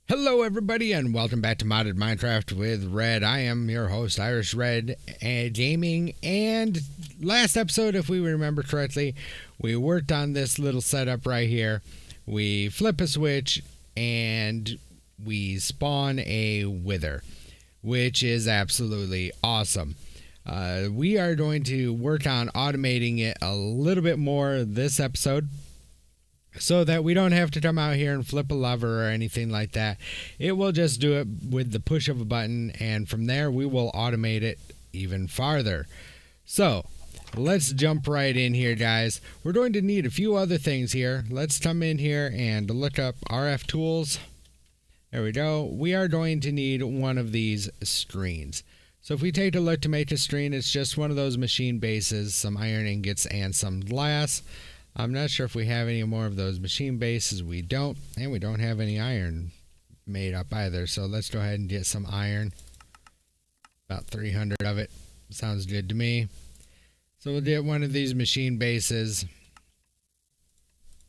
Hello everybody and welcome back to Modded Minecraft with Red. I am your host, Irish Red Gaming, and last episode, if we remember correctly, we worked on this little setup right here. We flip a switch and we spawn a wither, which is absolutely awesome. We are going to work on automating it a little bit more this episode, so that we don't have to come out here and flip a lever or anything like that. It will just do it with the push of a button, and from there we will automate it even farther. So let's jump right in here, guys. We're going to need a few other things here. Let's come in here and look up RF tools. There we go. We are going to need one of these screens. So if we take a look to make a screen, it's just one of those machine bases, some iron ingots, and some glass. I'm not sure if we have any more of those machine bases. We don't, and we don't have any iron made up either. So let's go ahead and get some iron. About 300 of it. Sounds good to me. So we'll get one of these machine bases.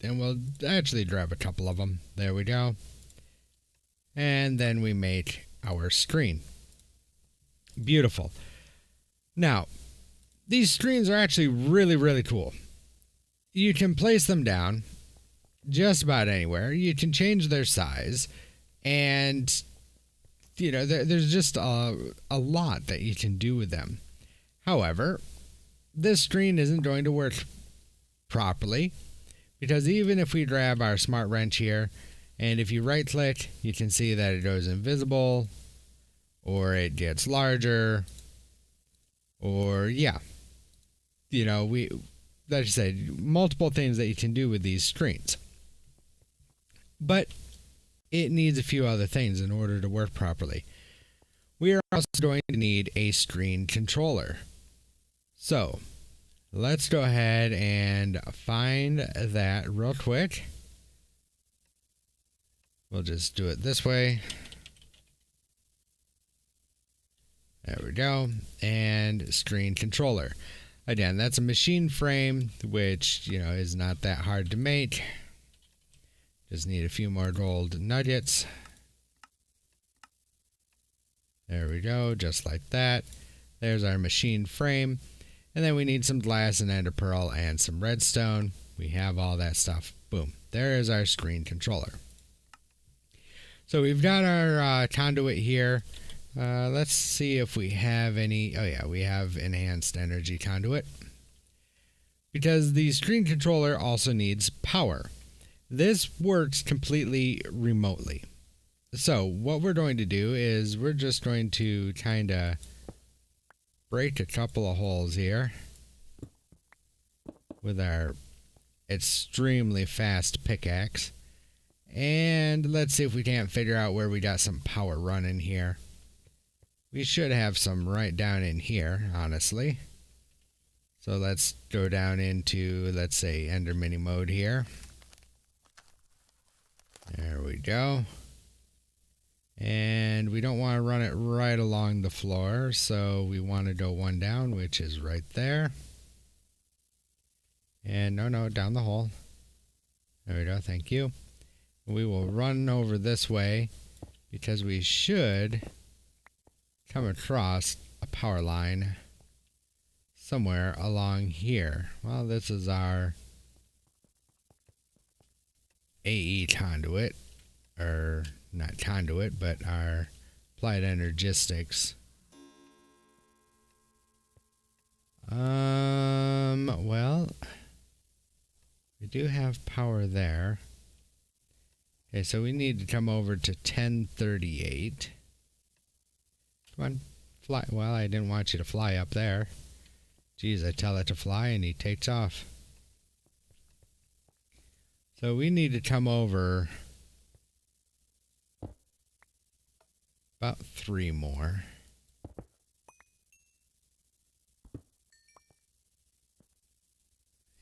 Then we'll actually grab a couple of them. There we go. And then we make our screen. Beautiful. Now, these screens are actually really cool. You can place them down just about anywhere. You can change their size, and you know there's just a lot that you can do with them. However, this screen isn't going to work properly because even if we grab our smart wrench here, and if you right click, you can see that it goes invisible, or it gets larger, or like I said, multiple things that you can do with these screens. But it needs a few other things in order to work properly. We are also going to need a screen controller. So let's go ahead and find that real quick. We'll just do it this way. There we go. And screen controller. Again, that's a machine frame, which, is not that hard to make. Just need a few more gold nuggets. There we go, just like that. There's our machine frame. And then we need some glass and ender pearl and some redstone. We have all that stuff. Boom. There is our screen controller. So we've got our conduit here. Let's see if we have any. Oh yeah, we have enhanced energy conduit, because the screen controller also needs power. This works completely remotely. So what we're going to do is we're just going to kind of break a couple of holes here with our extremely fast pickaxe, and let's see if we can't figure out where we got some power running here. We should have some right down in here, honestly. So let's go down into, let's say, Ender Mini mode here. There we go. And we don't want to run it right along the floor, so we want to go one down, which is right there. And no, down the hole. There we go, thank you. We will run over this way, because we should come across a power line somewhere along here. Well, this is our AE conduit, or not conduit, but our applied energistics. Well, we do have power there. Okay, so we need to come over to 1038. Come on, fly. Well, I didn't want you to fly up there. Geez, I tell it to fly and he takes off. So we need to come over about 3 more.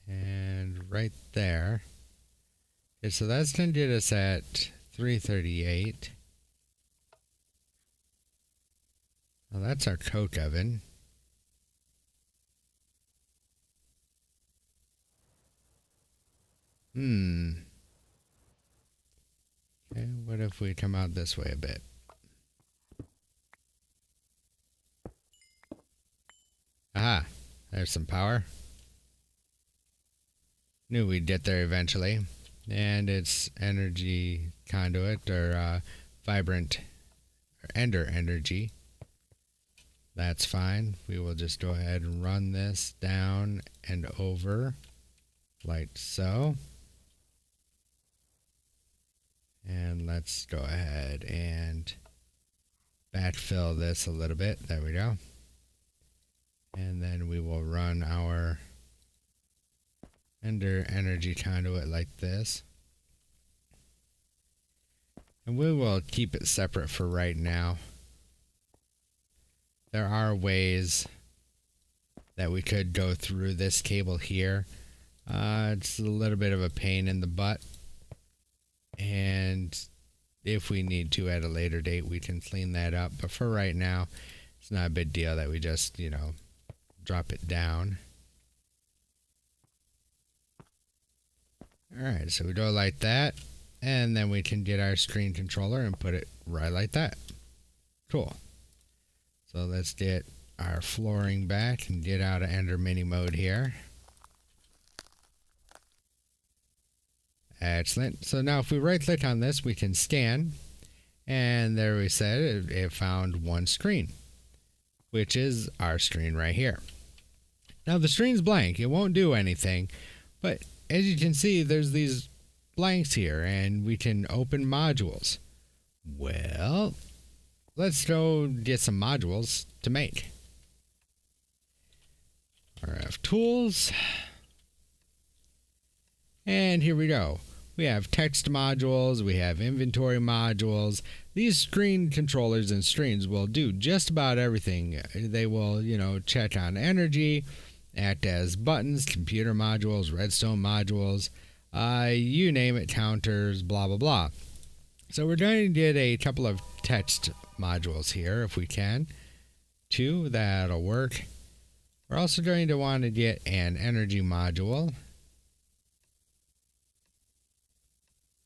And right there. Okay, so that's going to get us at 338. Well, that's our coke oven. Okay, what if we come out this way a bit? Aha, there's some power. Knew we'd get there eventually. And it's energy conduit, or vibrant or ender energy. That's fine. We will just go ahead and run this down and over like so. And let's go ahead and backfill this a little bit. There we go. And then we will run our ender energy conduit like this. And we will keep it separate for right now. There are ways that we could go through this cable here. It's a little bit of a pain in the butt. And if we need to at a later date, we can clean that up. But for right now, it's not a big deal that we just, drop it down. Alright, so we go like that. And then we can get our screen controller and put it right like that. Cool. So let's get our flooring back and get out of Ender Mini mode here. Excellent. So now if we right click on this, we can scan. And there we said it found one screen, which is our screen right here. Now the screen's blank. It won't do anything. But as you can see, there's these blanks here, and we can open modules. Well, let's go get some modules to make. RF tools. And here we go. We have text modules, we have inventory modules. These screen controllers and screens will do just about everything. They will, check on energy, act as buttons, computer modules, redstone modules, you name it, counters, blah, blah, blah. So we're going to get a couple of text modules here if we can. 2, that'll work. We're also going to want to get an energy module.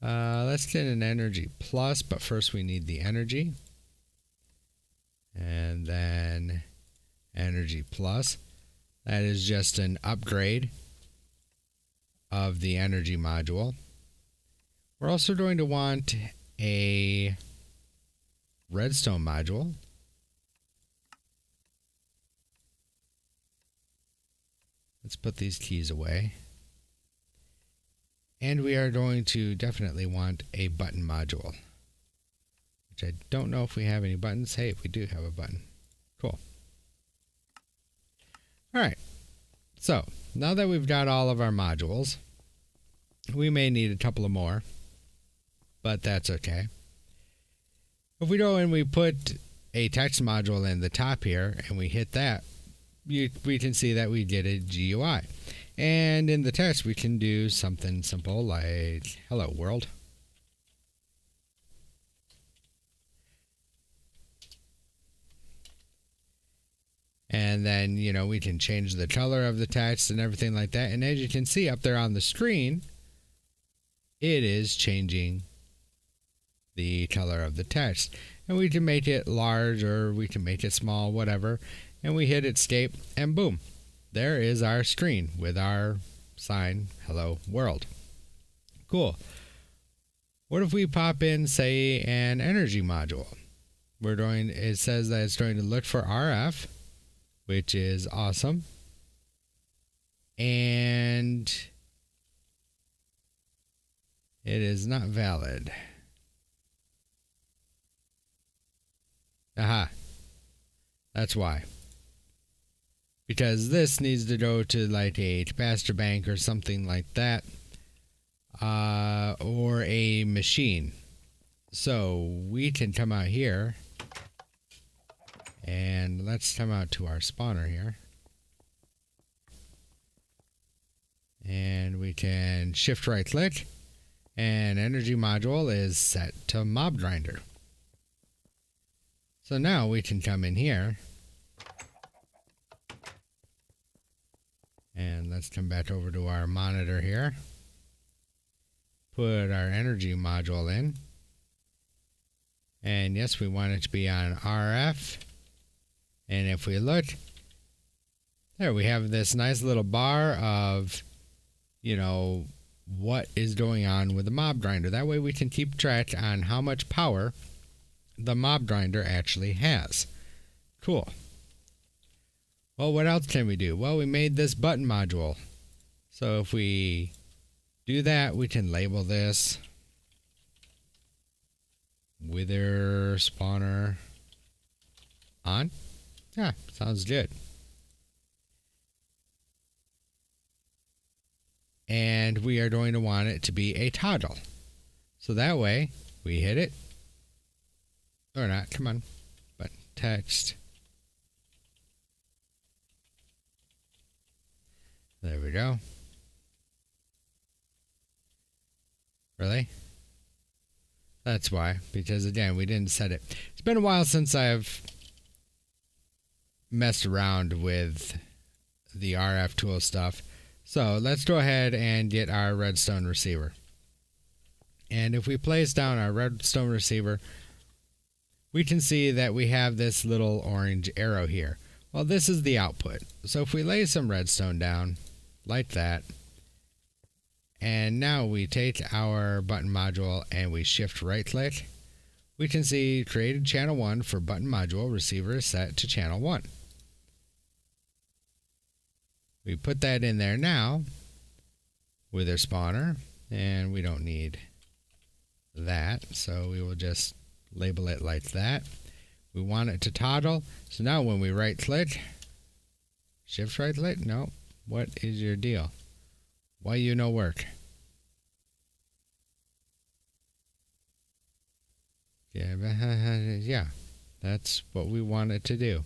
Let's get an energy plus, but first we need the energy. And then energy plus. That is just an upgrade of the energy module. We're also going to want a redstone module. Let's put these keys away. And we are going to definitely want a button module, which I don't know if we have any buttons. Hey, we do have a button. Cool. Alright, so now that we've got all of our modules, we may need a couple of more, but that's okay. If we go and we put a text module in the top here and we hit that, we can see that we get a GUI. And in the text, we can do something simple like, hello world. And then, we can change the color of the text and everything like that. And as you can see up there on the screen, it is changing the color of the text. And we can make it large or we can make it small, whatever. And we hit escape and boom. There is our screen with our sign, hello world. Cool. What if we pop in, say, an energy module? It says that it's going to look for RF, which is awesome. And it is not valid. Aha. That's why. Because this needs to go to like a capacitor bank or something like that. Or a machine. So we can come out here. And let's come out to our spawner here. And we can shift right click. And energy module is set to mob grinder. So now we can come in here. And let's come back over to our monitor here. Put our energy module in. And yes, we want it to be on RF. And if we look, there we have this nice little bar of, you know, what is going on with the mob grinder. That way we can keep track on how much power the mob grinder actually has. Cool. Well, what else can we do? Well, we made this button module. So if we do that, we can label this Wither Spawner on. Yeah, sounds good. And we are going to want it to be a toggle. So that way, we hit it. Or not, come on. But text. There we go. Really? That's why. Because again, we didn't set it. It's been a while since I've messed around with the RF tool stuff. So let's go ahead and get our redstone receiver. And if we place down our redstone receiver, we can see that we have this little orange arrow here. Well, this is the output. So if we lay some redstone down like that, and now we take our button module and we shift right click, we can see created channel 1 for button module, receiver is set to channel 1. We put that in there now with our spawner, and we don't need that, so we will just label it like that. We want it to toggle, so now when we right click, shift right click, no, what is your deal? Why you no work? Yeah, that's what we want it to do.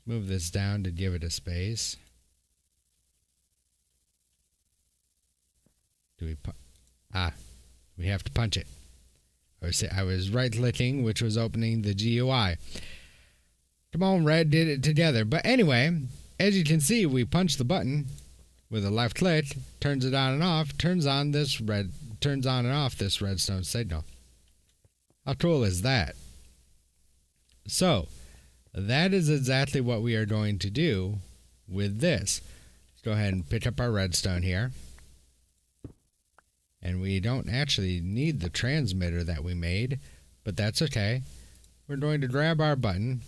Move this down to give it a space. Do we we have to punch it. I was right clicking, which was opening the GUI. Come on, Red did it together. But anyway, as you can see, we punch the button with a left click, turns it on and off, turns on and off this redstone signal. How cool is that? So that is exactly what we are going to do with this. Let's go ahead and pick up our redstone here. And we don't actually need the transmitter that we made, but that's okay. We're going to grab our button,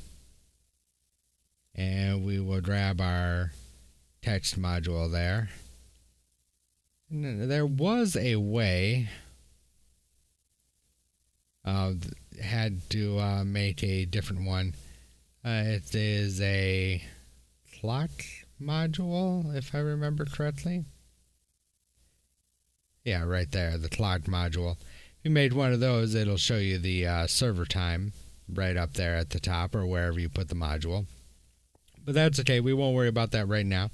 and we will grab our text module there. And there was a way, had to make a different one. It is a clock module, if I remember correctly. Yeah, right there, the clock module. If you made one of those, it'll show you the server time right up there at the top or wherever you put the module. But that's okay, we won't worry about that right now.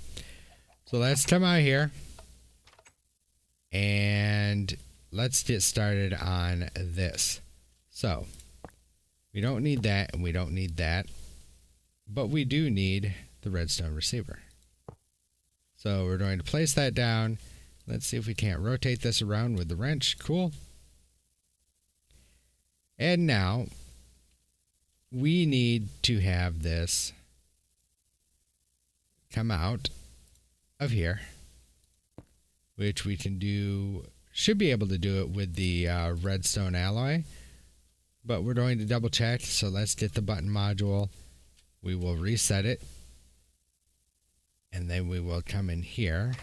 So let's come out here and let's get started on this. So we don't need that and we don't need that, but we do need the redstone receiver. So we're going to place that down. Let's see if we can't rotate this around with the wrench. Cool. And now we need to have this come out of here, which we can do, should be able to do it with the redstone alloy, but we're going to double check. So let's get the button module. We will reset it, and then we will come in here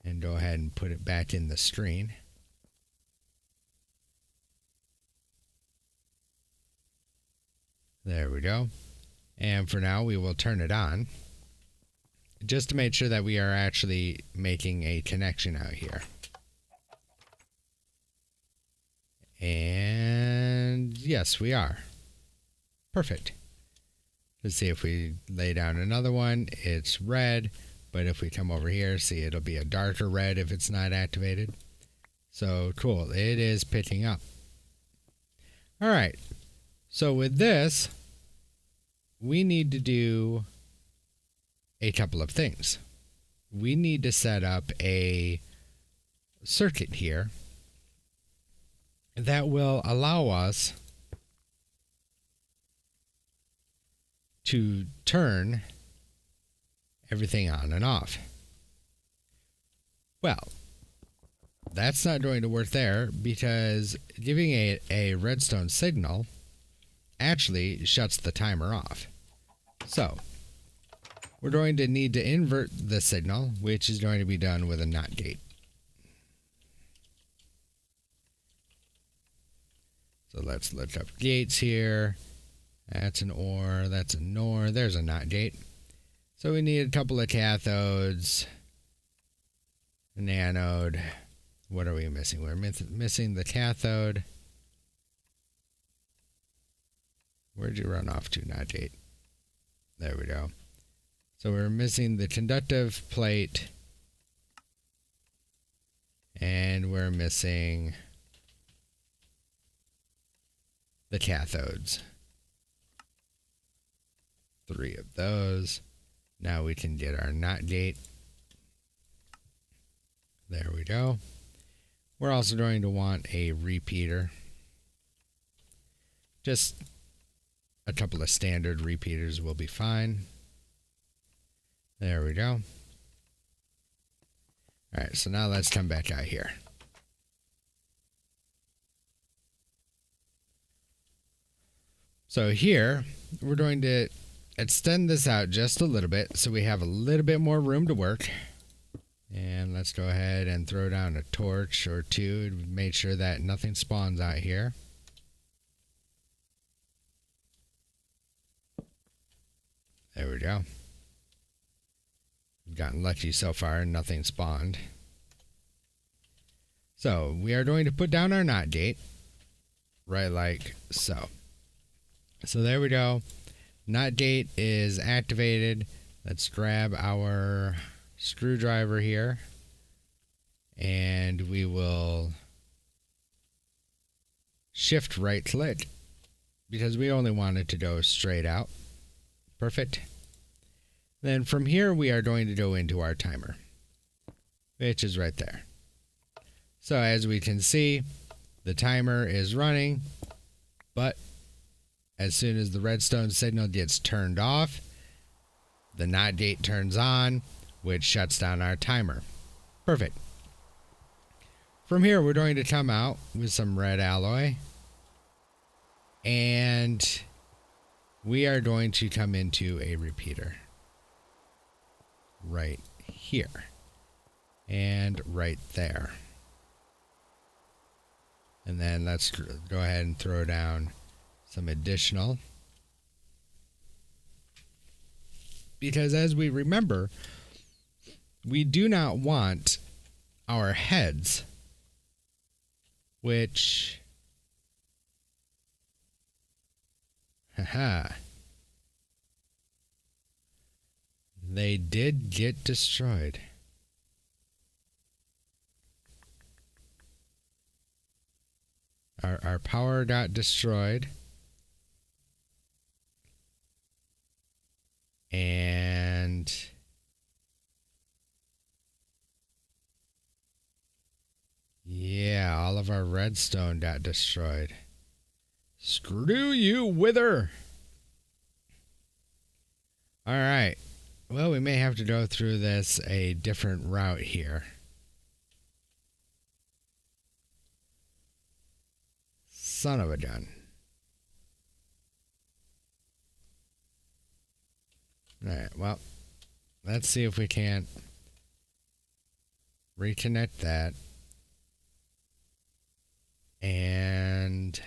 and go ahead and put it back in the screen. There we go. And for now, we will turn it on just to make sure that we are actually making a connection out here. And yes, we are. Perfect. Let's see if we lay down another one. It's red. But if we come over here, see, it'll be a darker red if it's not activated. So cool, it is picking up. All right, so with this, we need to do a couple of things. We need to set up a circuit here that will allow us to turn everything on and off. Well, that's not going to work there because giving a redstone signal actually shuts the timer off. So we're going to need to invert the signal, which is going to be done with a NOT gate. So let's look up gates here. That's an OR, that's a NOR, there's a NOT gate. So we need a couple of cathodes, an anode. What are we missing? We're missing the cathode. Where'd you run off to, NOT gate? There we go. So we're missing the conductive plate, and we're missing the cathodes. 3 of those. Now we can get our NOT gate. There we go. We're also going to want a repeater. Just a couple of standard repeaters will be fine. There we go. Alright, so now let's come back out here. So here, we're going to extend this out just a little bit so we have a little bit more room to work. And let's go ahead and throw down a torch or two to make sure that nothing spawns out here. There we go. We've gotten lucky so far and nothing spawned. So we are going to put down our NOT gate right like so. So there we go. NOT gate is activated. Let's grab our screwdriver here and we will shift right click because we only want it to go straight out. Perfect. Then from here we are going to go into our timer, which is right there. So as we can see, the timer is running, but as soon as the redstone signal gets turned off, the NOT gate turns on, which shuts down our timer. Perfect. From here, we're going to come out with some red alloy, and we are going to come into a repeater right here and right there. And then let's go ahead and throw down some additional, because as we remember, we do not want our heads, which, they did get destroyed. Our power got destroyed. And yeah, all of our redstone got destroyed. Screw you, Wither! Alright. Well, we may have to go through this a different route here. Son of a gun. Alright, well, let's see if we can't reconnect that. And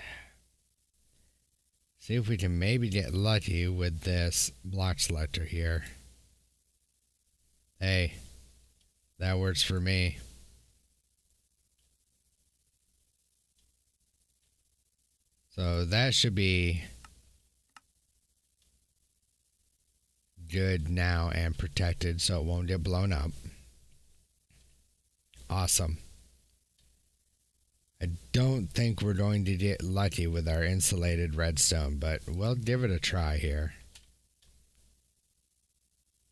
see if we can maybe get lucky with this block selector here. Hey, that works for me. So that should be good now and protected so it won't get blown up. Awesome. I don't think we're going to get lucky with our insulated redstone, but we'll give it a try here.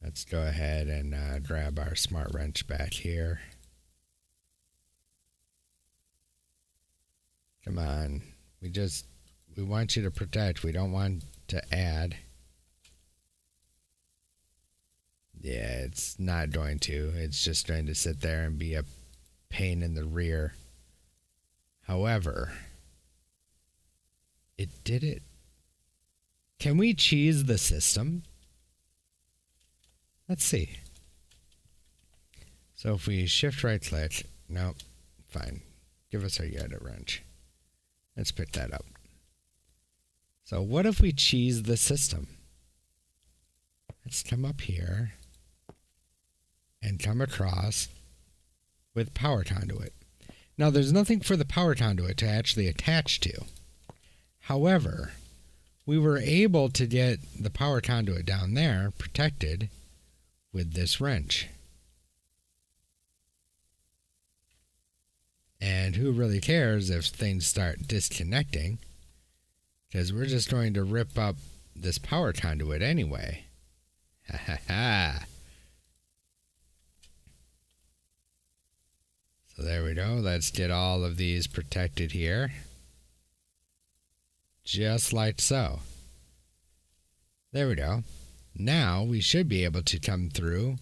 Let's go ahead and grab our smart wrench back here. Come on. We want you to protect. We don't want to add. Yeah, it's not going to. It's just going to sit there and be a pain in the rear. However, it did it. Can we cheese the system? Let's see. So if we shift right click, nope, fine. Give us our Yeta wrench. Let's pick that up. So what if we cheese the system? Let's come up here and come across with power conduit. Now there's nothing for the power conduit to actually attach to. However, we were able to get the power conduit down there protected with this wrench. And who really cares if things start disconnecting? Because we're just going to rip up this power conduit anyway. Ha ha ha. So there we go. Let's get all of these protected here. Just like so. There we go. Now we should be able to come through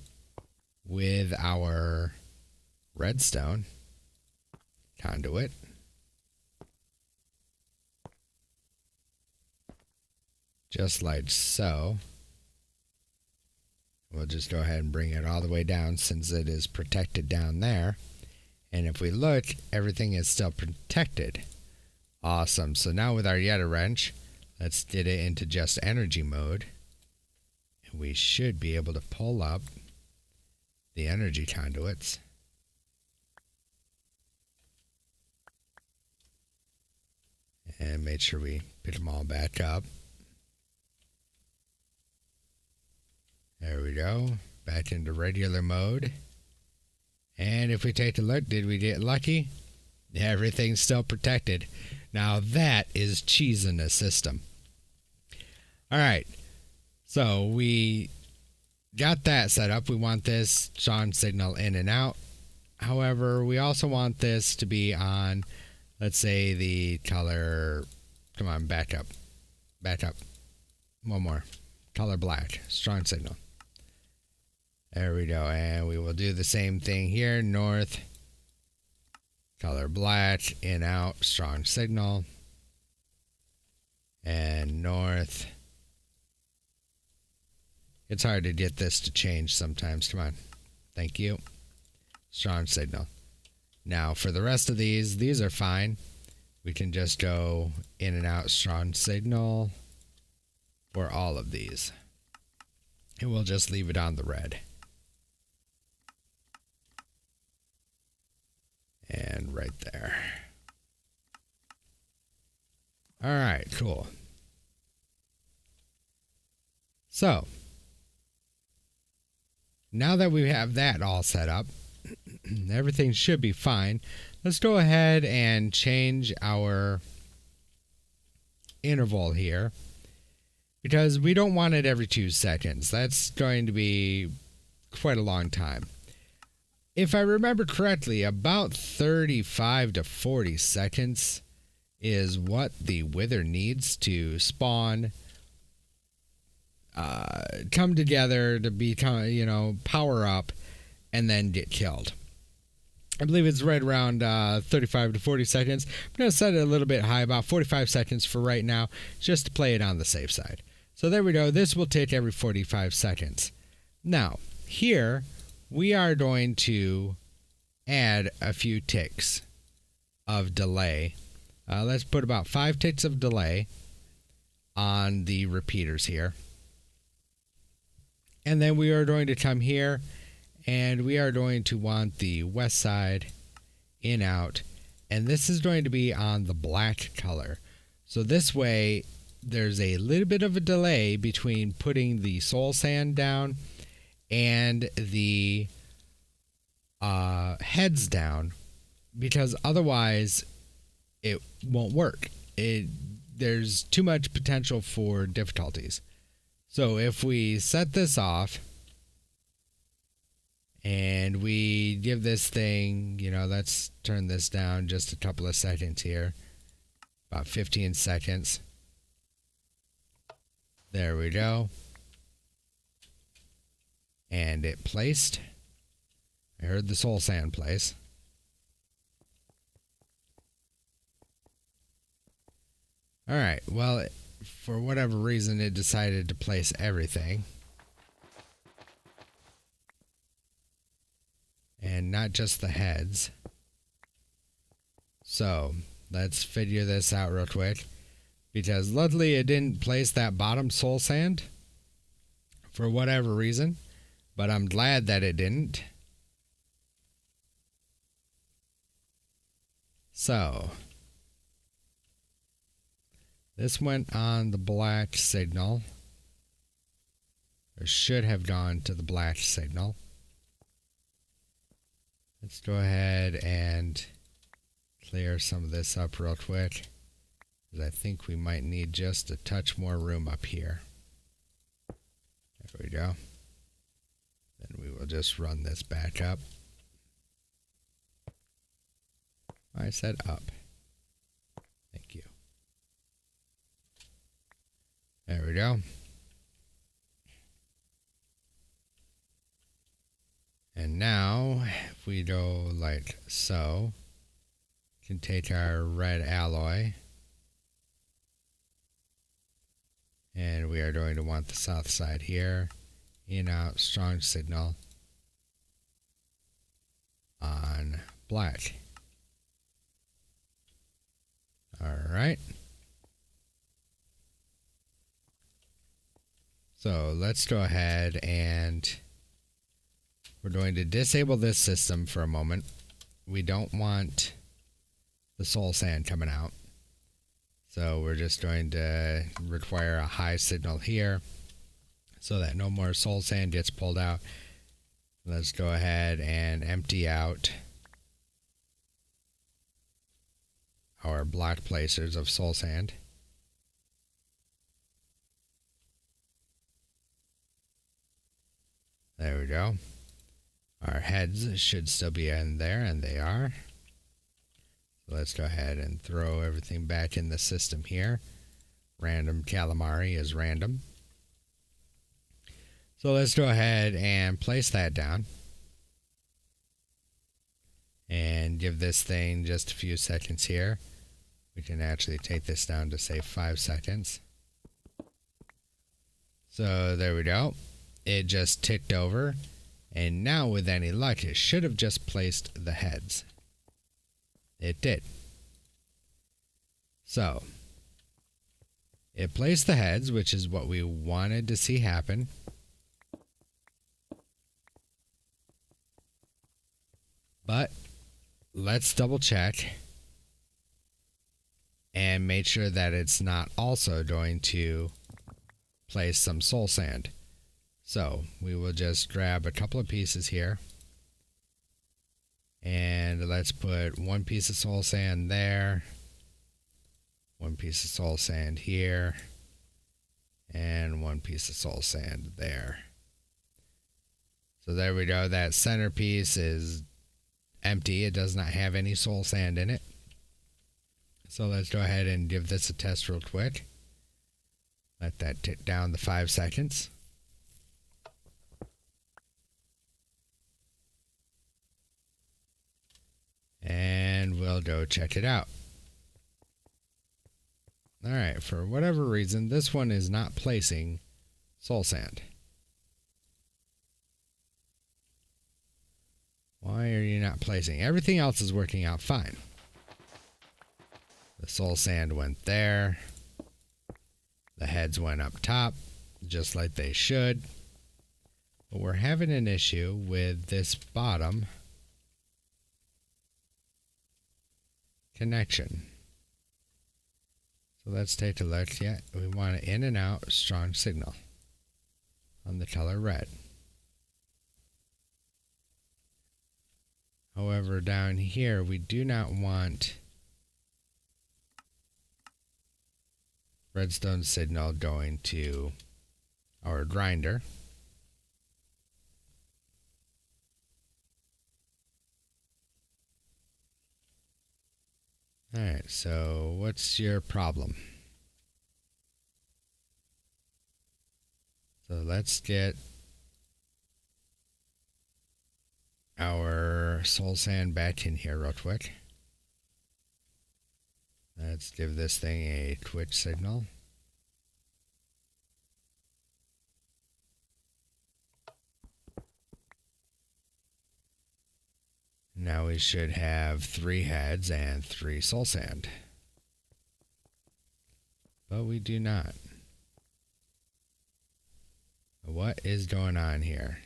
with our redstone conduit. Just like so. We'll just go ahead and bring it all the way down since it is protected down there. And if we look, everything is still protected. Awesome. So now with our Yeta wrench, let's get it into just energy mode. And we should be able to pull up the energy conduits. And make sure we pick them all back up. There we go. Back into regular mode. And if we take a look, did we get lucky? Everything's still protected. Now that is cheesing a system. Alright. So we got that set up. We want this strong signal in and out. However, we also want this to be on, let's say, the color. Come on, back up. Back up. One more. Color black. Strong signal. There we go. And we will do the same thing here. North. Color black. In, out. Strong signal. And north. It's hard to get this to change sometimes. Come on. Thank you. Strong signal. Now for the rest of these are fine. We can just go in and out strong signal for all of these. And we'll just leave it on the red. And right there. All right, cool. So, now that we have that all set up, everything should be fine. Let's go ahead and change our interval here, because we don't want it every 2 seconds. That's going to be quite a long time. If I remember correctly, about 35 to 40 seconds is what the wither needs to spawn, come together to become, power up, and then get killed. I believe it's right around 35 to 40 seconds. I'm going to set it a little bit high, about 45 seconds for right now, just to play it on the safe side. So there we go. This will take every 45 seconds. Now, here, we are going to add a few ticks of delay. Let's put about 5 ticks of delay on the repeaters here. And then we are going to come here, and we are going to want the west side in, out, and this is going to be on the black color. So this way there's a little bit of a delay between putting the soul sand down and the heads down, because otherwise it won't work. There's too much potential for difficulties. So if we set this off and we give this thing, let's turn this down just a couple of seconds here. About 15 seconds. There we go. And it placed. I heard the soul sand place. Alright, well, for whatever reason, it decided to place everything. And not just the heads. So, let's figure this out real quick. Because luckily it didn't place that bottom soul sand. For whatever reason. But I'm glad that it didn't. So, this went on the black signal. Or should have gone to the black signal. Let's go ahead and clear some of this up real quick. Because I think we might need just a touch more room up here. There we go. Then we will just run this back up. I said up. Thank you. There we go. And now, if we go like so, we can take our red alloy. And we are going to want the south side here. In, out, strong signal. On black. Alright. So let's go ahead and we're going to disable this system for a moment. We don't want the soul sand coming out. So we're just going to require a high signal here so that no more soul sand gets pulled out. Let's go ahead and empty out our block placers of soul sand. There we go. Our heads should still be in there, and they are. So let's go ahead and throw everything back in the system here. Random calamari is random. So let's go ahead and place that down. And give this thing just a few seconds here. We can actually take this down to say 5 seconds. So there we go. It just ticked over. And now with any luck, it should have just placed the heads. It did. So, it placed the heads, which is what we wanted to see happen. But let's double check and make sure that it's not also going to place some soul sand. So we will just grab a couple of pieces here and let's put one piece of soul sand there, one piece of soul sand here, and one piece of soul sand there. So there we go. That centerpiece is empty. It does not have any soul sand in it. So let's go ahead and give this a test real quick. Let that tick down to 5 seconds. And we'll go check it out. Alright, for whatever reason, this one is not placing soul sand. Why are you not placing? Everything else is working out fine. The soul sand went there. The heads went up top, just like they should. But we're having an issue with this bottom connection. So let's take a look. Yeah, we want an in and out strong signal on the color red. However, down here we do not want redstone signal going to our grinder. Alright, so what's your problem? So let's get our soul sand back in here real quick. Let's give this thing a twitch signal. Now we should have 3 heads and 3 soul sand. But we do not. What is going on here?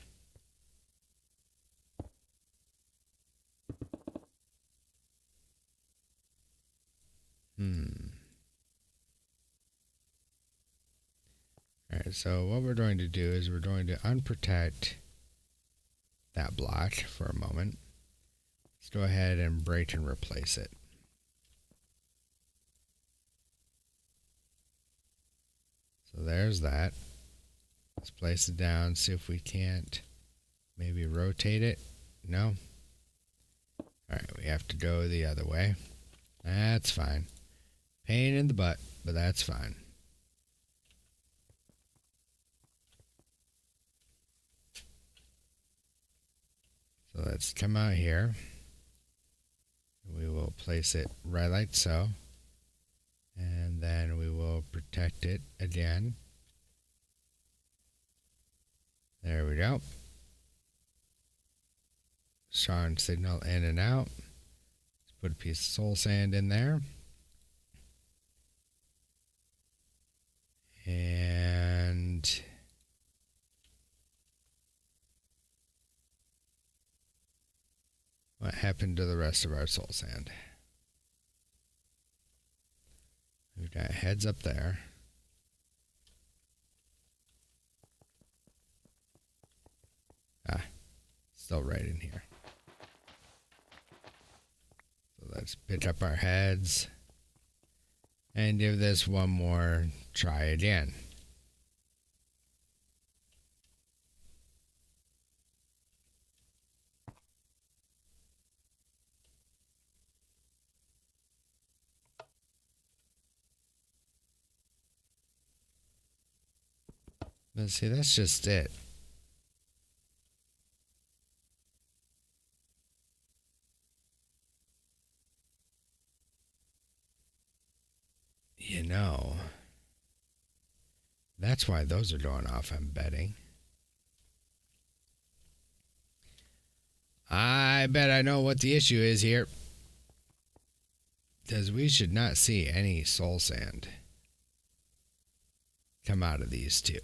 Alright, so what we're going to do is we're going to unprotect that block for a moment. Let's go ahead and break and replace it. So there's that. Let's place it down, see if we can't maybe rotate it. No. Alright, we have to go the other way. That's fine. Pain in the butt, but that's fine. So let's come out here. We will place it right like so. And then we will protect it again. There we go. Strong signal in and out. Let's put a piece of soul sand in there. And what happened to the rest of our soul sand? We've got heads up there. Still right in here. So let's pick up our heads and give this one more try again. Let's see, that's just it. You know, that's why those are going off, I'm betting. I bet I know what the issue is here. Because we should not see any soul sand come out of these two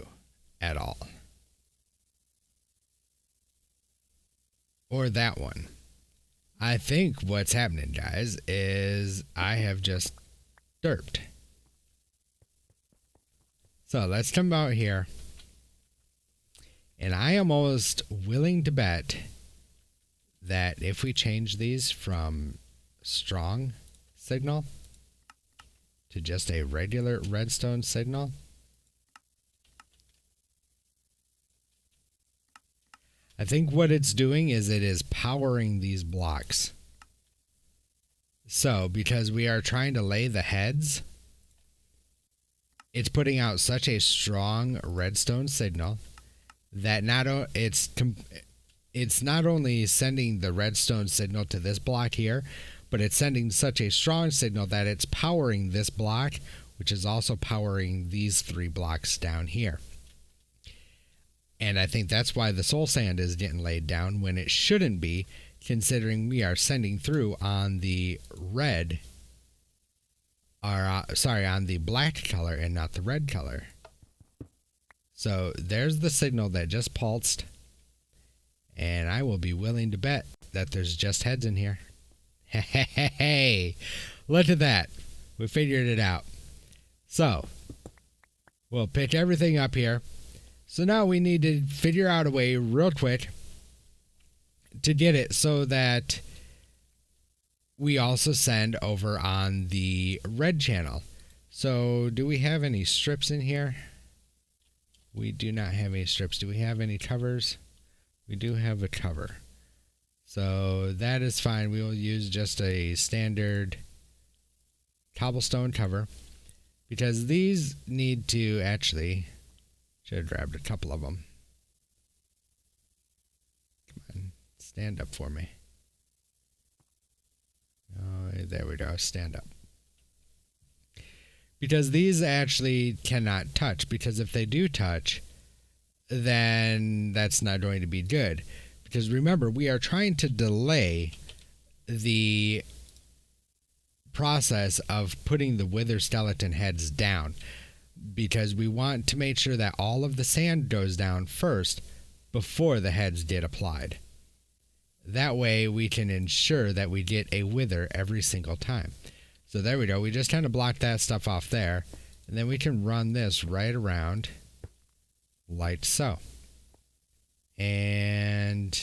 at all. Or that one. I think what's happening, guys, is I have just derped. So let's come out here. And I am almost willing to bet that if we change these from strong signal to just a regular redstone signal, I think what it's doing is it is powering these blocks. So because we are trying to lay the heads, it's putting out such a strong redstone signal that it's not only sending the redstone signal to this block here, but it's sending such a strong signal that it's powering this block, which is also powering these 3 blocks down here. And I think that's why the soul sand is getting laid down when it shouldn't be, considering we are sending through on the red, or on the black color and not the red color. So there's the signal that just pulsed, and I will be willing to bet that there's just heads in here. Hey, look at that. We figured it out. So we'll pick everything up here. So now we need to figure out a way real quick to get it so that we also send over on the red channel. So do we have any strips in here? We do not have any strips. Do we have any covers? We do have a cover. So that is fine. We will use just a standard cobblestone cover, because these need to actually, should have grabbed a couple of them. Come on, stand up for me. Oh, there we go, stand up. Because these actually cannot touch, because if they do touch, then that's not going to be good. Because remember, we are trying to delay the process of putting the wither skeleton heads down, because we want to make sure that all of the sand goes down first before the heads get applied. That way we can ensure that we get a wither every single time. So there we go. We just kind of blocked that stuff off there, and then we can run this right around like so. And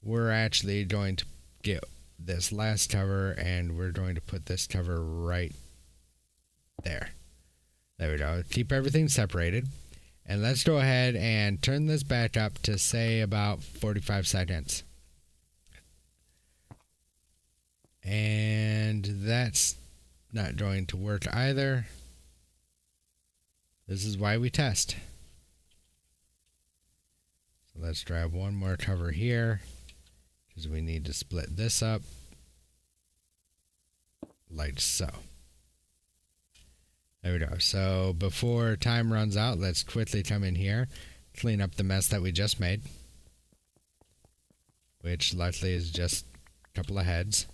we're actually going to get this last cover, and we're going to put this cover right there. There we go. Keep everything separated. And let's go ahead and turn this back up to, say, about 45 seconds. And that's not going to work either. This is why we test. So let's grab one more cover here, because we need to split this up like so. There we go. So before time runs out, let's quickly come in here, clean up the mess that we just made, which luckily is just a couple of heads.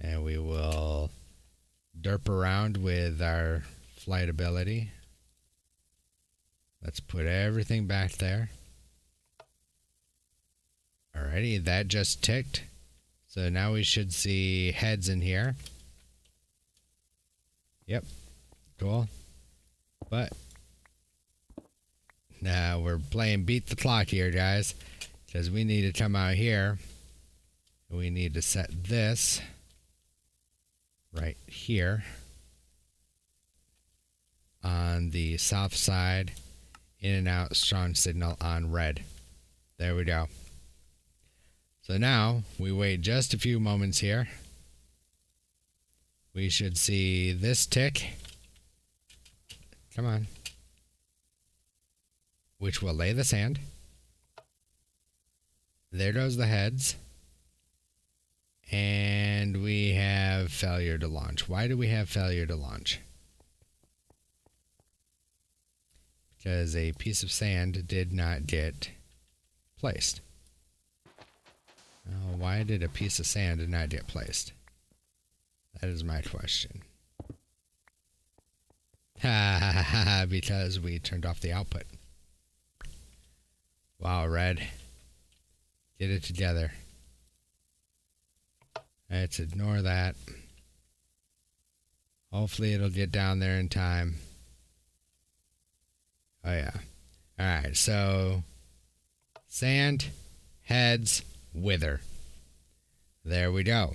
And we will derp around with our flight ability. Let's put everything back there. Alrighty, that just ticked. So now we should see heads in here. Yep, cool. But now we're playing beat the clock here, guys, because we need to come out here. We need to set this right here on the south side, in and out, strong signal on red. There we go. So now we wait just a few moments here. We should see this tick. Come on. Which will lay the sand. There goes the heads. And we have failure to launch. Why do we have failure to launch? Because a piece of sand did not get placed. Oh, why did a piece of sand not get placed? That is my question. Ha ha ha ha, because we turned off the output. Wow, Red. Get it together. Let's ignore that. Hopefully it'll get down there in time. Oh yeah. Alright, so sand, heads, wither. There we go.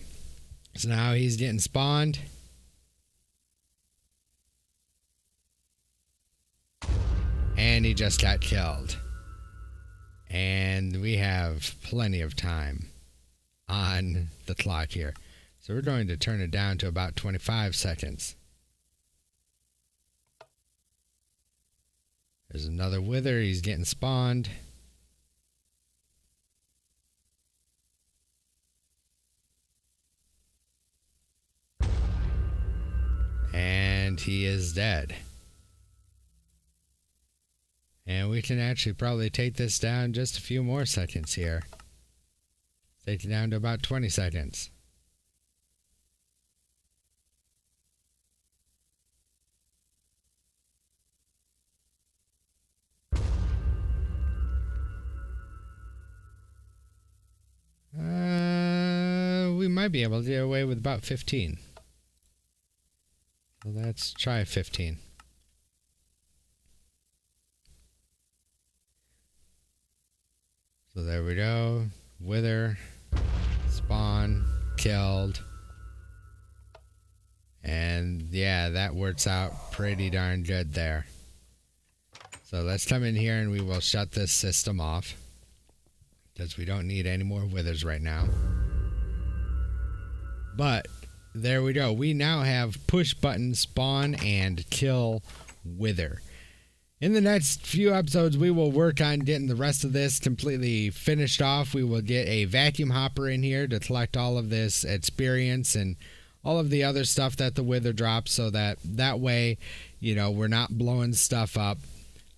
So now he's getting spawned. And he just got killed. And we have plenty of time on the clock here. So we're going to turn it down to about 25 seconds. There's another wither. He's getting spawned. And he is dead. And we can actually probably take this down just a few more seconds here. Take it down to about 20 seconds. We might be able to get away with about 15. So let's try 15. So there we go. Wither, spawn, killed. And yeah, that works out pretty darn good there. So let's come in here and we will shut this system off, because we don't need any more withers right now. But there we go. We now have push button spawn and kill wither. In the next few episodes, we will work on getting the rest of this completely finished off. We will get a vacuum hopper in here to collect all of this experience and all of the other stuff that the wither drops, so that way, we're not blowing stuff up.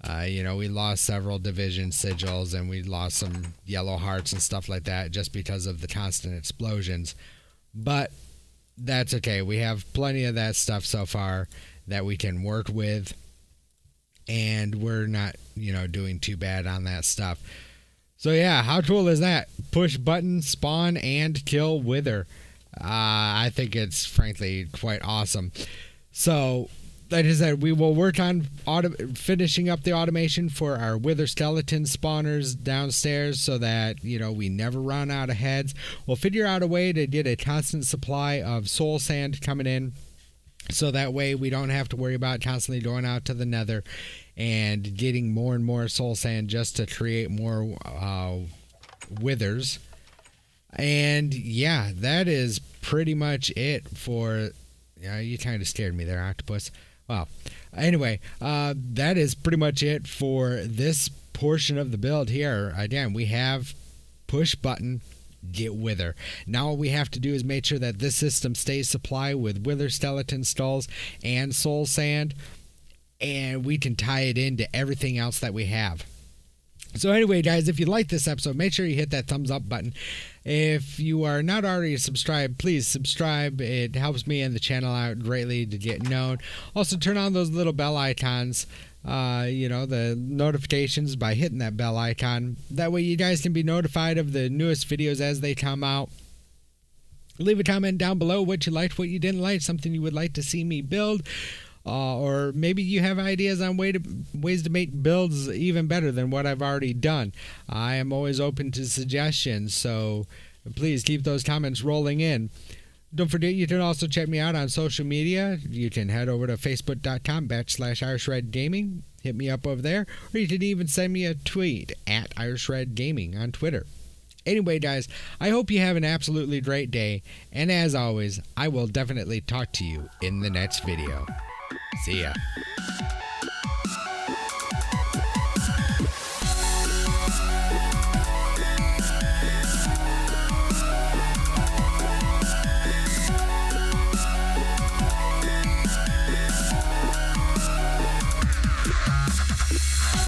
We lost several division sigils and we lost some yellow hearts and stuff like that just because of the constant explosions. But that's okay. We have plenty of that stuff so far that we can work with, and we're not, doing too bad on that stuff. So yeah, how cool is that? Push button, spawn, and kill wither. I think it's frankly quite awesome. So, like I said, we will work on finishing up the automation for our wither skeleton spawners downstairs so that, we never run out of heads. We'll figure out a way to get a constant supply of soul sand coming in, so that way we don't have to worry about constantly going out to the nether and getting more and more soul sand just to create more withers. And yeah, that is pretty much it for... you kind of scared me there, Octopus. Well, anyway, that is pretty much it for this portion of the build here. Again, we have push button, get wither. Now all we have to do is make sure that this system stays supplied with wither skeleton skulls and soul sand, and we can tie it into everything else that we have. So anyway, guys, if you like this episode, make sure you hit that thumbs up button. If you are not already subscribed, please subscribe. It helps me and the channel out greatly to get known. Also, turn on those little bell icons, the notifications by hitting that bell icon. That way you guys can be notified of the newest videos as they come out. Leave a comment down below what you liked, what you didn't like, something you would like to see me build. Or maybe you have ideas on ways to make builds even better than what I've already done. I am always open to suggestions, so please keep those comments rolling in. Don't forget, you can also check me out on social media. You can head over to facebook.com/IrishRedGaming. Hit me up over there, or you can even send me a tweet at IrishRedGaming on Twitter. Anyway, guys, I hope you have an absolutely great day, and as always, I will definitely talk to you in the next video. See ya.